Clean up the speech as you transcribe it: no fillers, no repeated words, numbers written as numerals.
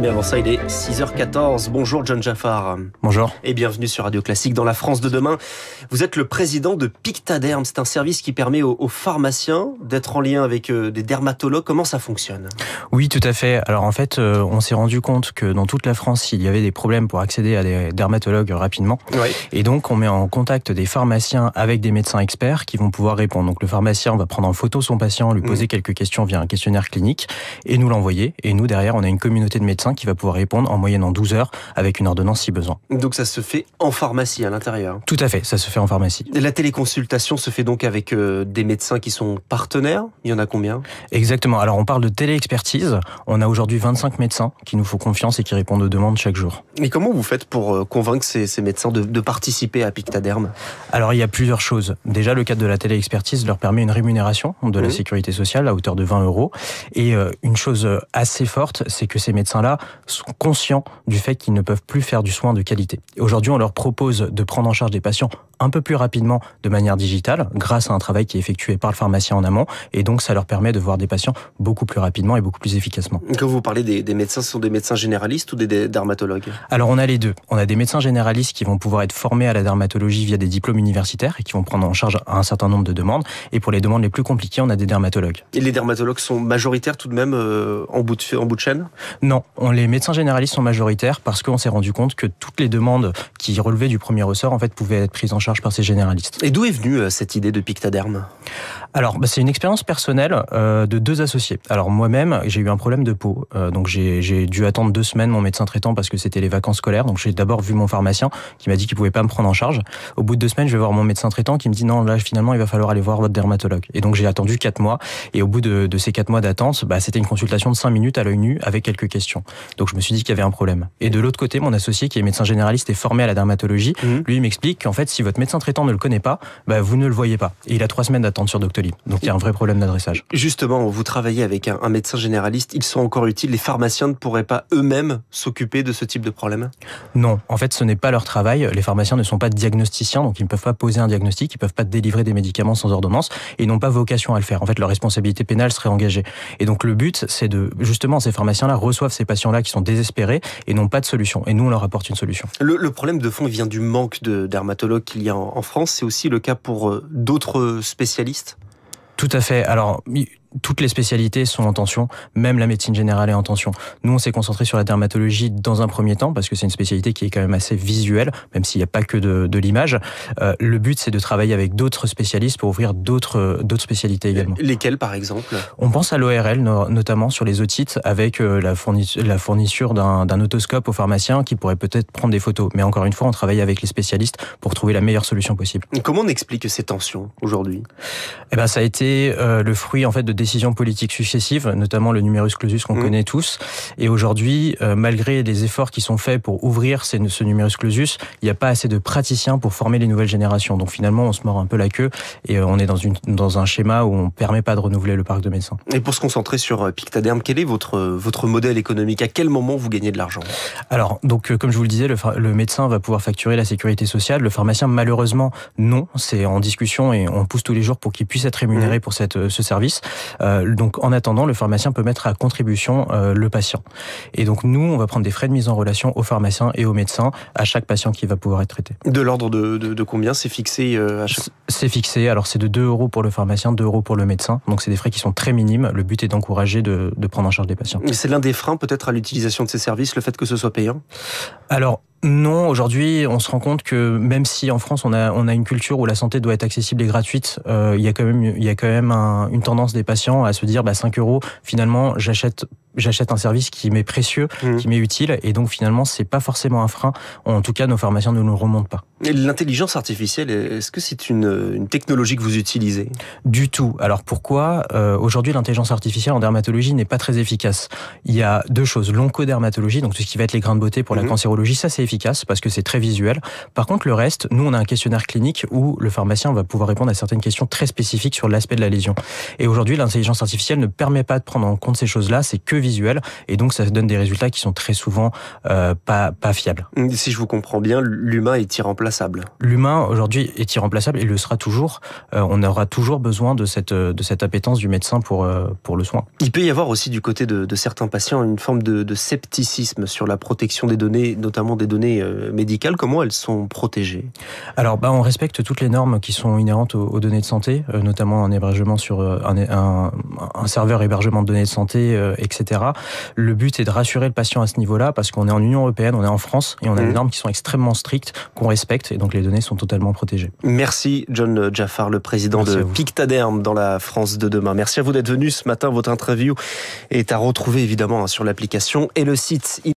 Mais avant ça, il est 6h14. Bonjour John Jaffar. Bonjour. Et bienvenue sur Radio Classique dans la France de demain. Vous êtes le président de Pictaderm. C'est un service qui permet aux pharmaciens d'être en lien avec des dermatologues. Comment ça fonctionne ? Oui, tout à fait. Alors en fait, on s'est rendu compte que dans toute la France, il y avait des problèmes pour accéder à des dermatologues rapidement. Oui. Et donc, on met en contact des pharmaciens avec des médecins experts qui vont pouvoir répondre. Donc le pharmacien va prendre en photo son patient, lui poser quelques questions via un questionnaire clinique et nous l'envoyer. Et nous, derrière, on a une communauté de médecins qui va pouvoir répondre en moyenne en 12 heures avec une ordonnance si besoin. Donc ça se fait en pharmacie à l'intérieur ? Tout à fait, ça se fait en pharmacie. La téléconsultation se fait donc avec des médecins qui sont partenaires ? Il y en a combien ? Exactement. Alors on parle de téléexpertise. On a aujourd'hui 25 médecins qui nous font confiance et qui répondent aux demandes chaque jour. Et comment vous faites pour convaincre ces médecins de participer à Pictaderm ? Alors il y a plusieurs choses. Déjà, le cadre de la téléexpertise leur permet une rémunération de la sécurité sociale à hauteur de 20 €. Et une chose assez forte, c'est que ces médecins-là sont conscients du fait qu'ils ne peuvent plus faire du soin de qualité. Aujourd'hui, on leur propose de prendre en charge des patients un peu plus rapidement de manière digitale, grâce à un travail qui est effectué par le pharmacien en amont. Et donc, ça leur permet de voir des patients beaucoup plus rapidement et beaucoup plus efficacement. Quand vous parlez des médecins, ce sont des médecins généralistes ou des dermatologues ? Alors, on a les deux. On a des médecins généralistes qui vont pouvoir être formés à la dermatologie via des diplômes universitaires et qui vont prendre en charge un certain nombre de demandes. Et pour les demandes les plus compliquées, on a des dermatologues. Et les dermatologues sont majoritaires tout de même en bout de chaîne ? Non, les médecins généralistes sont majoritaires parce qu'on s'est rendu compte que toutes les demandes qui relevaient du premier ressort en fait pouvaient être prises en charge par ces généralistes. Et d'où est venue cette idée de Pictaderm ? Alors, c'est une expérience personnelle de deux associés. Alors moi-même, j'ai eu un problème de peau, donc j'ai dû attendre 2 semaines mon médecin traitant parce que c'était les vacances scolaires. Donc j'ai d'abord vu mon pharmacien qui m'a dit qu'il pouvait pas me prendre en charge. Au bout de 2 semaines, je vais voir mon médecin traitant qui me dit non, là finalement il va falloir aller voir votre dermatologue. Et donc j'ai attendu 4 mois. Et au bout de ces 4 mois d'attente, c'était une consultation de 5 minutes à l'œil nu avec quelques questions. Donc je me suis dit qu'il y avait un problème. Et de l'autre côté, mon associé qui est médecin généraliste et formé à la dermatologie, lui il m'explique qu'en fait si votre médecin traitant ne le connaît pas, vous ne le voyez pas. Et il a 3 semaines d'attente sur Doctolib. Donc il y a un vrai problème d'adressage. Justement, vous travaillez avec un médecin généraliste, ils sont encore utiles. Les pharmaciens ne pourraient pas eux-mêmes s'occuper de ce type de problème ? Non, en fait ce n'est pas leur travail. Les pharmaciens ne sont pas diagnosticiens, donc ils ne peuvent pas poser un diagnostic, ils ne peuvent pas délivrer des médicaments sans ordonnance et ils n'ont pas vocation à le faire. En fait leur responsabilité pénale serait engagée. Et donc le but c'est de, justement, ces pharmaciens-là reçoivent ces patients-là qui sont désespérés et n'ont pas de solution. Et nous on leur apporte une solution. Le problème de fond vient du manque de dermatologues qu'il y a en France. C'est aussi le cas pour d'autres spécialistes ? Tout à fait. Alors, toutes les spécialités sont en tension, même la médecine générale est en tension. Nous, on s'est concentré sur la dermatologie dans un premier temps, parce que c'est une spécialité qui est quand même assez visuelle, même s'il n'y a pas que de l'image. Le but, c'est de travailler avec d'autres spécialistes pour ouvrir d'autres spécialités également. Lesquelles, par exemple ? On pense à l'ORL, notamment sur les otites, avec la fourniture d'un otoscope aux pharmaciens qui pourrait peut-être prendre des photos. Mais encore une fois, on travaille avec les spécialistes pour trouver la meilleure solution possible. Comment on explique ces tensions aujourd'hui ? Ça a été le fruit en fait de décisions politiques successives, notamment le numerus clausus qu'on connaît tous. Et aujourd'hui, malgré les efforts qui sont faits pour ouvrir ce numerus clausus, il n'y a pas assez de praticiens pour former les nouvelles générations. Donc finalement, on se mord un peu la queue et on est dans un schéma où on ne permet pas de renouveler le parc de médecins. Et pour se concentrer sur Pictaderm, quel est votre modèle économique ? À quel moment vous gagnez de l'argent ? Alors, donc comme je vous le disais, le médecin va pouvoir facturer la sécurité sociale. Le pharmacien, malheureusement, non. C'est en discussion et on pousse tous les jours pour qu'il puisse être rémunéré pour ce service. Donc en attendant, le pharmacien peut mettre à contribution le patient. Et donc nous, on va prendre des frais de mise en relation aux pharmaciens et aux médecins à chaque patient qui va pouvoir être traité. De l'ordre de combien ? C'est fixé à chaque... C'est fixé, alors c'est de 2 € pour le pharmacien, 2 € pour le médecin. Donc c'est des frais qui sont très minimes. Le but est d'encourager de prendre en charge des patients. C'est l'un des freins peut-être à l'utilisation de ces services, le fait que ce soit payant ? Alors, non, aujourd'hui, on se rend compte que même si en France on a une culture où la santé doit être accessible et gratuite, il y a quand même une tendance des patients à se dire 5 € finalement j'achète un service qui m'est précieux, qui m'est utile, et donc finalement c'est pas forcément un frein. En tout cas, nos pharmaciens ne nous le remontent pas. Et l'intelligence artificielle, est-ce que c'est une technologie que vous utilisez ? Du tout. Alors pourquoi ? Aujourd'hui, l'intelligence artificielle en dermatologie n'est pas très efficace. Il y a 2 choses. L'oncodermatologie, donc tout ce qui va être les grains de beauté pour la cancérologie, ça c'est efficace parce que c'est très visuel. Par contre, le reste, nous on a un questionnaire clinique où le pharmacien va pouvoir répondre à certaines questions très spécifiques sur l'aspect de la lésion. Et aujourd'hui, l'intelligence artificielle ne permet pas de prendre en compte ces choses-là, c'est que visuel, et donc ça donne des résultats qui sont très souvent pas fiables. Si je vous comprends bien, l'humain est irremplaçable. L'humain aujourd'hui est irremplaçable et le sera toujours. On aura toujours besoin de cette appétence du médecin pour le soin. Il peut y avoir aussi du côté de certains patients une forme de scepticisme sur la protection des données, notamment des données médicales. Comment elles sont protégées ? Alors, on respecte toutes les normes qui sont inhérentes aux données de santé, notamment un hébergement sur un serveur hébergement de données de santé, etc. Le but est de rassurer le patient à ce niveau-là, parce qu'on est en Union européenne, on est en France, et on a des normes qui sont extrêmement strictes, qu'on respecte, et donc les données sont totalement protégées. Merci John Jaffar, le président de Pictaderm dans la France de demain. Merci à vous d'être venu ce matin. Votre interview est à retrouver évidemment sur l'application et le site